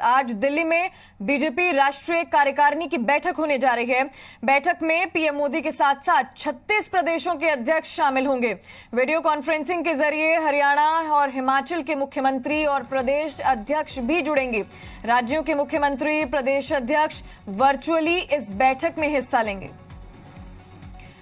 आज दिल्ली में बीजेपी राष्ट्रीय कार्यकारिणी की बैठक होने जा रही है। बैठक में पीएम मोदी के साथ साथ 36 प्रदेशों के अध्यक्ष शामिल होंगे। वीडियो कॉन्फ्रेंसिंग के जरिए हरियाणा और हिमाचल के मुख्यमंत्री और प्रदेश अध्यक्ष भी जुड़ेंगे। राज्यों के मुख्यमंत्री, प्रदेश अध्यक्ष वर्चुअली इस बैठक में हिस्सा लेंगे।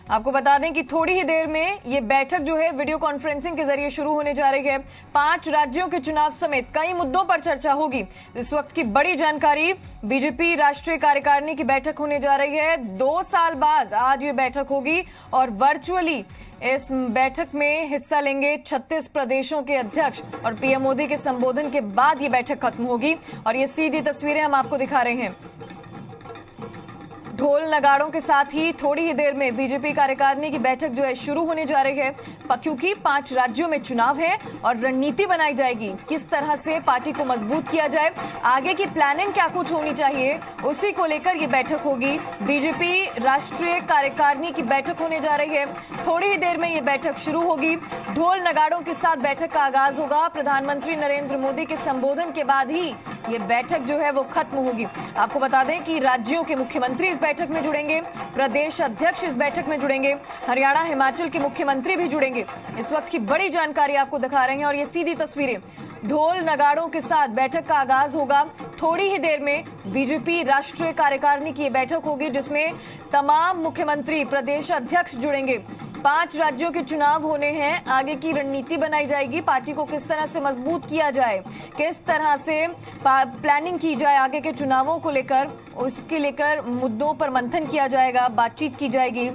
आपको बता दें कि थोड़ी ही देर में ये बैठक जो है वीडियो कॉन्फ्रेंसिंग के जरिए शुरू होने जा रही है। 5 राज्यों के चुनाव समेत कई मुद्दों पर चर्चा होगी। इस वक्त की बड़ी जानकारी, बीजेपी राष्ट्रीय कार्यकारिणी की बैठक होने जा रही है। 2 साल बाद आज ये बैठक होगी और वर्चुअली इस बैठक में हिस्सा लेंगे 36 प्रदेशों के अध्यक्ष और पीएम मोदी के संबोधन के बाद ये बैठक खत्म होगी। और ये सीधी तस्वीरें हम आपको दिखा रहे हैं। ढोल नगाड़ों के साथ ही थोड़ी ही देर में बीजेपी कार्यकारिणी की बैठक जो है शुरू होने जा रही है, क्योंकि 5 राज्यों में चुनाव है और रणनीति बनाई जाएगी। किस तरह से पार्टी को मजबूत किया जाए, आगे की प्लानिंग क्या कुछ होनी चाहिए, उसी को लेकर ये बैठक होगी। बीजेपी राष्ट्रीय कार्यकारिणी की बैठक होने जा रही है। थोड़ी ही देर में ये बैठक शुरू होगी। ढोल नगाड़ों के साथ बैठक का आगाज होगा। प्रधानमंत्री नरेंद्र मोदी के संबोधन के बाद ही ये बैठक जो है वो खत्म होगी। आपको बता दें कि राज्यों के मुख्यमंत्री इस बैठक में जुड़ेंगे, प्रदेश अध्यक्ष इस बैठक में जुड़ेंगे, हरियाणा, हिमाचल के मुख्यमंत्री भी जुड़ेंगे। इस वक्त की बड़ी जानकारी आपको दिखा रहे हैं और ये सीधी तस्वीरें। ढोल नगाड़ों के साथ बैठक का आगाज होगा। थोड़ी ही देर में बीजेपी राष्ट्रीय कार्यकारिणी की बैठक होगी, जिसमें तमाम मुख्यमंत्री, प्रदेश अध्यक्ष जुड़ेंगे। 5 राज्यों के चुनाव होने हैं। आगे की रणनीति बनाई जाएगी। पार्टी को किस तरह से मजबूत किया जाए, किस तरह से प्लानिंग की जाए आगे के चुनावों को लेकर, उसके लेकर मुद्दों पर मंथन किया जाएगा, बातचीत की जाएगी।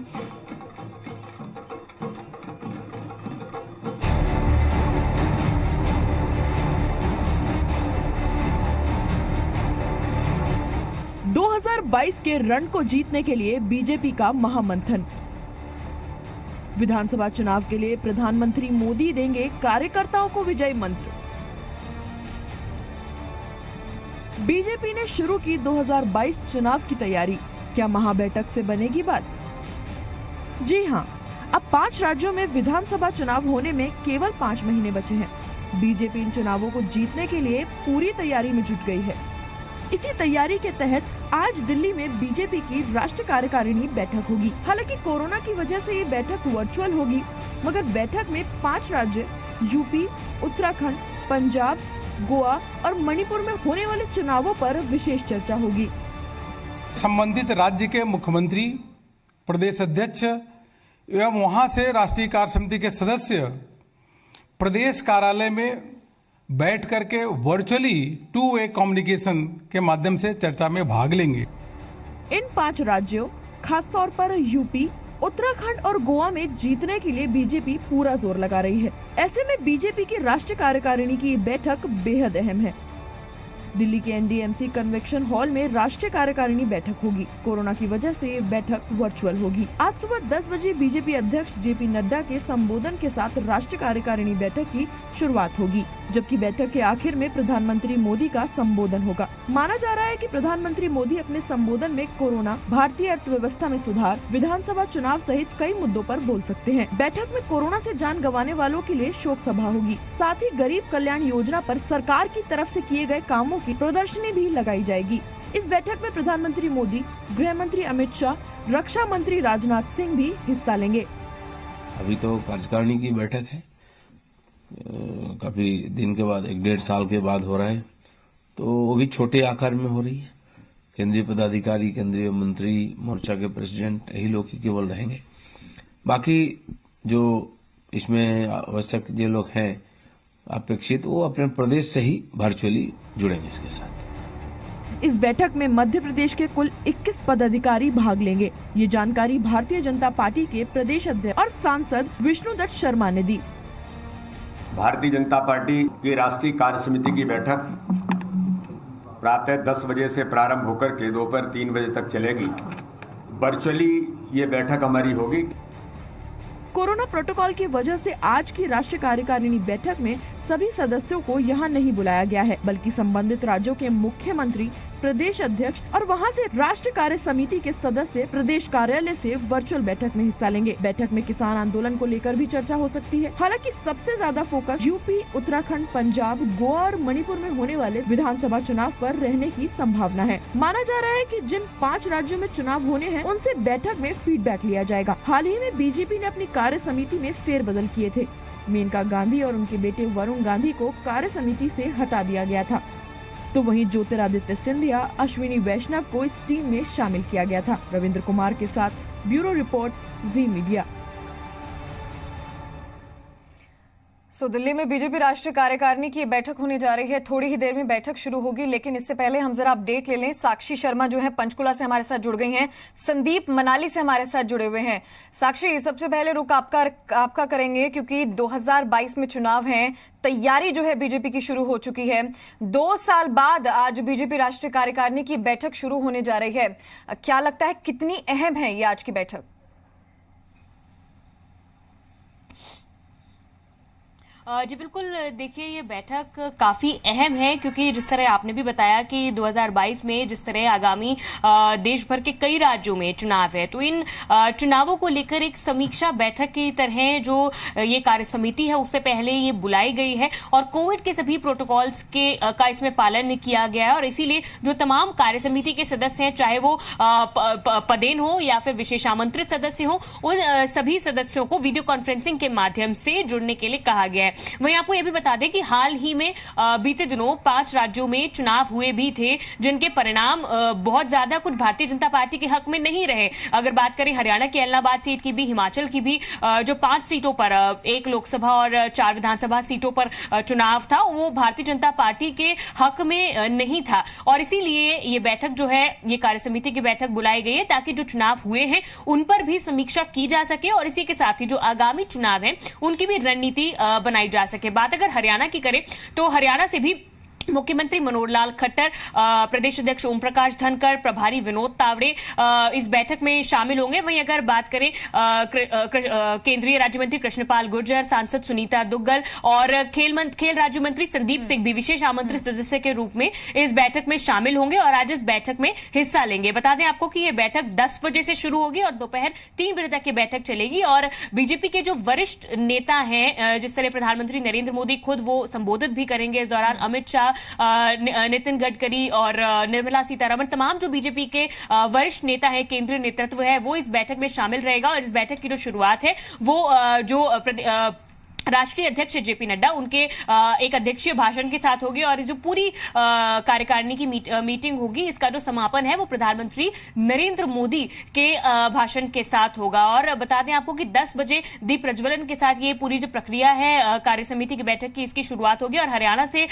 के रण को जीतने के लिए बीजेपी का महामंथन। विधानसभा चुनाव के लिए प्रधानमंत्री मोदी देंगे कार्यकर्ताओं को विजय मंत्र। बीजेपी ने शुरू की 2022 चुनाव की तैयारी। क्या महाबैठक से बनेगी बात? जी हां, अब 5 राज्यों में विधानसभा चुनाव होने में केवल 5 महीने बचे हैं। बीजेपी इन चुनावों को जीतने के लिए पूरी तैयारी में जुट गई है। इसी तैयारी के तहत आज दिल्ली में बीजेपी की राष्ट्रीय कार्यकारिणी बैठक होगी। हालांकि कोरोना की वजह से ये बैठक वर्चुअल होगी, मगर बैठक में 5 राज्य यूपी, उत्तराखंड, पंजाब, गोवा और मणिपुर में होने वाले चुनावों पर विशेष चर्चा होगी। संबंधित राज्य के मुख्यमंत्री, प्रदेश अध्यक्ष एवं वहां से राष्ट्रीय कार्य समिति के सदस्य प्रदेश कार्यालय में बैठ करके वर्चुअली 2 वे कम्युनिकेशन के माध्यम से चर्चा में भाग लेंगे। इन 5 राज्यों, खासतौर पर यूपी, उत्तराखंड और गोवा में जीतने के लिए बीजेपी पूरा जोर लगा रही है। ऐसे में बीजेपी की राष्ट्रीय कार्यकारिणी की बैठक बेहद अहम है। दिल्ली के एनडीएमसी कन्वेंशन हॉल में राष्ट्रीय कार्यकारिणी बैठक होगी। कोरोना की वजह से ये बैठक वर्चुअल होगी। आज सुबह 10 बजे बीजेपी अध्यक्ष जेपी नड्डा के संबोधन के साथ राष्ट्रीय कार्यकारिणी बैठक की शुरुआत होगी, जबकि बैठक के आखिर में प्रधानमंत्री मोदी का संबोधन होगा। माना जा रहा है कि प्रधानमंत्री मोदी अपने संबोधन में कोरोना, भारतीय अर्थव्यवस्था में सुधार, विधानसभा चुनाव सहित कई मुद्दों पर बोल सकते हैं। बैठक में कोरोना से जान गंवाने वालों के लिए शोक सभा होगी। साथ ही गरीब कल्याण योजना पर सरकार की तरफ से किए गए कामों की प्रदर्शनी भी लगाई जाएगी। इस बैठक में प्रधानमंत्री मोदी, गृह मंत्री अमित शाह, रक्षा मंत्री राजनाथ सिंह भी हिस्सा लेंगे। अभी तो कार्यकारिणी की बैठक है, काफी दिन के बाद, 1-1.5 साल के बाद हो रहा है, तो वो भी छोटे आकार में हो रही है। केंद्रीय पदाधिकारी, केंद्रीय मंत्री, मोर्चा के प्रेसिडेंट, यही लोग ही केवल रहेंगे। बाकी जो इसमें आवश्यक जो लोग हैं अपेक्षित, वो अपने प्रदेश से ही वर्चुअली जुड़ेंगे इसके साथ। इस बैठक में मध्य प्रदेश के कुल 21 पदाधिकारी भाग लेंगे। ये जानकारी भारतीय जनता पार्टी के प्रदेश अध्यक्ष और सांसद विष्णुदत्त शर्मा ने दी। भारतीय जनता पार्टी की राष्ट्रीय कार्य समिति की बैठक प्रातः 10 बजे से प्रारंभ होकर के दोपहर 3 बजे तक चलेगी। वर्चुअली ये बैठक हमारी होगी। कोरोना प्रोटोकॉल की वजह से आज की राष्ट्रीय कार्यकारिणी बैठक में सभी सदस्यों को यहाँ नहीं बुलाया गया है, बल्कि संबंधित राज्यों के मुख्यमंत्री, प्रदेश अध्यक्ष और वहाँ से राष्ट्र कार्य समिति के सदस्य प्रदेश कार्यालय से वर्चुअल बैठक में हिस्सा लेंगे। बैठक में किसान आंदोलन को लेकर भी चर्चा हो सकती है। हालांकि सबसे ज्यादा फोकस यूपी, उत्तराखंड, पंजाब, गोवा और मणिपुर में होने वाले विधानसभा चुनाव पर रहने की संभावना है। माना जा रहा है कि जिन 5 राज्यों में चुनाव होने हैं, उनसे बैठक में फीडबैक लिया जाएगा। हाल ही में बीजेपी ने अपनी कार्य समिति में फेरबदल किए थे। मेनका गांधी और उनके बेटे वरुण गांधी को कार्य समिति से हटा दिया गया था, तो वहीं ज्योतिरादित्य सिंधिया, अश्विनी वैष्णव को इस टीम में शामिल किया गया था। रविंद्र कुमार के साथ ब्यूरो रिपोर्ट, जी मीडिया। दिल्ली में बीजेपी राष्ट्रीय कार्यकारिणी की बैठक होने जा रही है। थोड़ी ही देर में बैठक शुरू होगी, लेकिन इससे पहले हम जरा अपडेट ले लें। साक्षी शर्मा जो है पंचकुला से हमारे साथ जुड़ गई हैं, संदीप मनाली से हमारे साथ जुड़े हुए हैं। साक्षी, सबसे पहले रुख आपका करेंगे क्योंकि 2022 में चुनाव हैं, तैयारी जो है बीजेपी की शुरू हो चुकी है। 2 साल बाद आज बीजेपी राष्ट्रीय कार्यकारिणी की बैठक शुरू होने जा रही है। क्या लगता है कितनी अहम है ये आज की बैठक? जी बिल्कुल, देखिए ये बैठक काफी अहम है क्योंकि जिस तरह आपने भी बताया कि 2022 में जिस तरह आगामी देश भर के कई राज्यों में चुनाव है, तो इन चुनावों को लेकर एक समीक्षा बैठक की तरह जो ये कार्य समिति है उससे पहले ये बुलाई गई है और कोविड के सभी प्रोटोकॉल्स का इसमें पालन किया गया है। और इसीलिए जो तमाम कार्य समिति के सदस्य हैं, चाहे वो पदेन हो या फिर विशेष आमंत्रित सदस्य हो, उन सभी सदस्यों को वीडियो कॉन्फ्रेंसिंग के माध्यम से जुड़ने के लिए कहा गया है। वहीं आपको यह भी बता दें कि हाल ही में बीते दिनों 5 राज्यों में चुनाव हुए भी थे, जिनके परिणाम बहुत ज्यादा कुछ भारतीय जनता पार्टी के हक में नहीं रहे। अगर बात करें हरियाणा की इलाहाबाद सीट की भी, हिमाचल की भी, जो 5 सीटों पर, 1 लोकसभा और 4 विधानसभा सीटों पर चुनाव था, वो भारतीय जनता पार्टी के हक में नहीं था। और इसीलिए ये बैठक जो है, ये कार्य समिति की बैठक बुलाई गई है ताकि जो चुनाव हुए हैं उन पर भी समीक्षा की जा सके और इसी के साथ ही जो आगामी चुनाव है उनकी भी रणनीति बनाई जा सके। बात अगर हरियाणा की करें तो हरियाणा से भी मुख्यमंत्री मनोहर लाल खट्टर, प्रदेश अध्यक्ष ओम प्रकाश धनखड़, प्रभारी विनोद तावड़े इस बैठक में शामिल होंगे। वहीं अगर बात करें केंद्रीय राज्य मंत्री कृष्णपाल गुर्जर, सांसद सुनीता दुग्गल और खेल राज्य मंत्री संदीप सिंह भी विशेष आमंत्रित सदस्य के रूप में इस बैठक में शामिल होंगे और आज इस बैठक में हिस्सा लेंगे। बता दें आपको कि यह बैठक 10 बजे से शुरू होगी और दोपहर 3 बजे तक ये बैठक चलेगी। और बीजेपी के जो वरिष्ठ नेता हैं, जिस तरह प्रधानमंत्री नरेंद्र मोदी खुद वो संबोधित भी करेंगे इस दौरान, अमित शाह, नितिन गडकरी और निर्मला सीतारमण, तमाम जो बीजेपी के वरिष्ठ नेता है, केंद्रीय नेतृत्व है, वो इस बैठक में शामिल रहेगा। और इस बैठक की जो शुरुआत है वो जो राष्ट्रीय अध्यक्ष जेपी नड्डा, उनके एक अध्यक्षीय भाषण के साथ होगी और जो पूरी कार्यकारिणी की मीटिंग होगी, इसका जो समापन है वो प्रधानमंत्री नरेंद्र मोदी के भाषण के साथ होगा। और बता दें आपको कि 10 बजे दीप प्रज्वलन के साथ ये पूरी जो प्रक्रिया है कार्य समिति की बैठक की, इसकी शुरुआत होगी। और हरियाणा से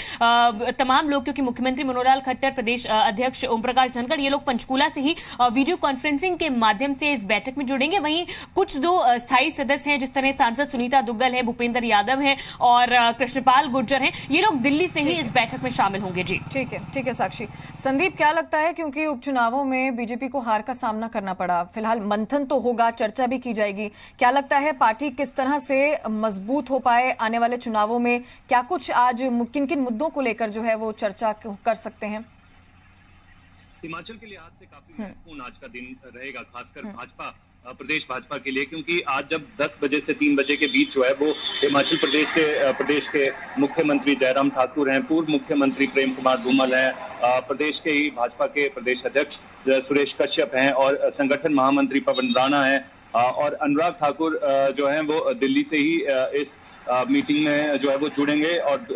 तमाम लोग, क्योंकि मुख्यमंत्री मनोहर लाल खट्टर, प्रदेश अध्यक्ष ओम प्रकाश धनखड़, ये लोग पंचकूला से ही वीडियो कॉन्फ्रेंसिंग के माध्यम से इस बैठक में जुड़ेंगे। वहीं कुछ 2 स्थायी सदस्य हैं, जिस तरह सांसद सुनीता दुग्गल है, भूपेंद्र यादव हैं और कृष्णपाल गुर्जर हैं, ये लोग दिल्ली से ही इस बैठक में शामिल होंगे। जी ठीक है साक्षी। संदीप, क्या लगता है, क्योंकि उपचुनावों में बीजेपी को हार का सामना करना पड़ा, फिलहाल मंथन तो होगा, चर्चा भी की जाएगी, क्या लगता है पार्टी किस तरह से मजबूत हो पाए आने वाले चुनावों में? क्या कुछ आज किन किन मुद्दों को लेकर जो है वो चर्चा कर सकते हैं? हिमाचल के लिहाज से काफी महत्वपूर्ण आज का दिन रहेगा, खासकर भाजपा, प्रदेश भाजपा के लिए, क्योंकि आज जब 10 बजे से 3 बजे के बीच जो है वो हिमाचल प्रदेश के मुख्यमंत्री जयराम ठाकुर हैं, पूर्व मुख्यमंत्री प्रेम कुमार धूमल हैं, प्रदेश के ही भाजपा के प्रदेश अध्यक्ष सुरेश कश्यप हैं और संगठन महामंत्री पवन राणा हैं और अनुराग ठाकुर जो हैं वो दिल्ली से ही इस मीटिंग में जो है वो जुड़ेंगे। और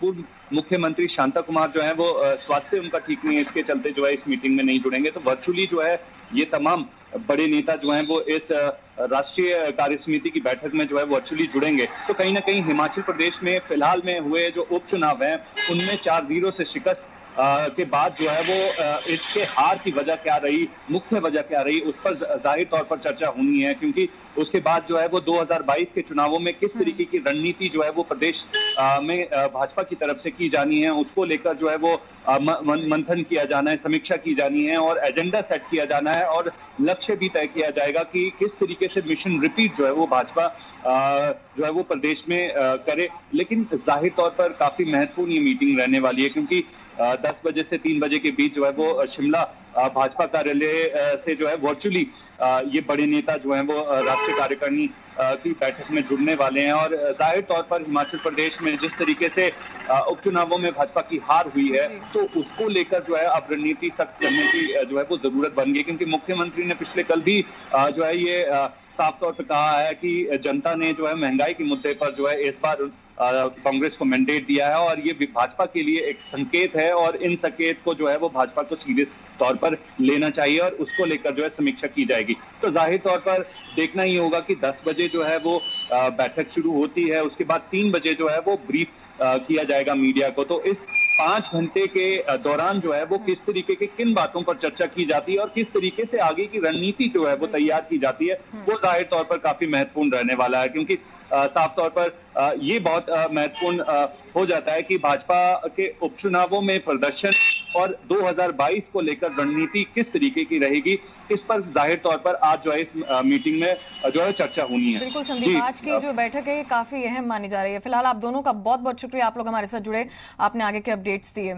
पूर्व मुख्यमंत्री शांता कुमार जो है वो स्वास्थ्य उनका ठीक नहीं है, इसके चलते जो है इस मीटिंग में नहीं जुड़ेंगे। तो वर्चुअली जो है ये तमाम बड़े नेता जो हैं वो इस राष्ट्रीय कार्य समिति की बैठक में जो है वर्चुअली जुड़ेंगे। तो कहीं ना कहीं हिमाचल प्रदेश में फिलहाल में हुए जो उपचुनाव हैं उनमें 4-0 से शिकस्त के बाद जो है वो इसके हार की वजह क्या रही, मुख्य वजह क्या रही, उस पर जाहिर तौर पर चर्चा होनी है, क्योंकि उसके बाद जो है वो 2022 के चुनावों में किस तरीके की रणनीति जो है वो प्रदेश में भाजपा की तरफ से की जानी है, उसको लेकर जो है वो मंथन किया जाना है, समीक्षा की जानी है और एजेंडा सेट किया जाना है और लक्ष्य भी तय किया जाएगा कि किस तरीके से मिशन रिपीट जो है वो भाजपा जो है वो प्रदेश में करे। लेकिन जाहिर तौर पर काफी महत्वपूर्ण ये मीटिंग रहने वाली है, क्योंकि 10 बजे से 3 बजे के बीच जो है वो शिमला भाजपा कार्यालय से जो है वर्चुअली ये बड़े नेता जो हैं वो राष्ट्रीय कार्यकारिणी की बैठक में जुड़ने वाले हैं। और जाहिर तौर पर हिमाचल प्रदेश में जिस तरीके से उपचुनावों में भाजपा की हार हुई है, तो उसको लेकर जो है अब रणनीति सख्त करने की जो है वो जरूरत बन गई, क्योंकि मुख्यमंत्री ने पिछले कल भी जो है ये साफ तौर पर कहा है कि जनता ने जो है महंगाई के मुद्दे पर जो है इस बार कांग्रेस को मैंडेट दिया है और ये भाजपा के लिए एक संकेत है और इन संकेत को जो है वो भाजपा को सीरियस तौर पर लेना चाहिए और उसको लेकर जो है समीक्षा की जाएगी। तो जाहिर तौर पर देखना ही होगा कि 10 बजे जो है वो बैठक शुरू होती है, उसके बाद 3 बजे जो है वो ब्रीफ किया जाएगा मीडिया को। तो इस 5 घंटे के दौरान जो है वो किस तरीके के किन बातों पर चर्चा की जाती है और किस तरीके से आगे की रणनीति जो है वो तैयार की जाती है, वो जाहिर तौर पर काफी महत्वपूर्ण रहने वाला है, क्योंकि साफ तौर पर ये बहुत महत्वपूर्ण हो जाता है कि भाजपा के उपचुनावों में प्रदर्शन और 2022 को लेकर रणनीति किस तरीके की रहेगी, इस पर जाहिर तौर पर आज जो है इस मीटिंग में जो है चर्चा होनी है। बिल्कुल संदीप, आज की जो बैठक है ये काफी अहम मानी जा रही है। फिलहाल आप दोनों का बहुत बहुत शुक्रिया, आप लोग हमारे साथ जुड़े, आपने आगे के अपडेट्स दिए।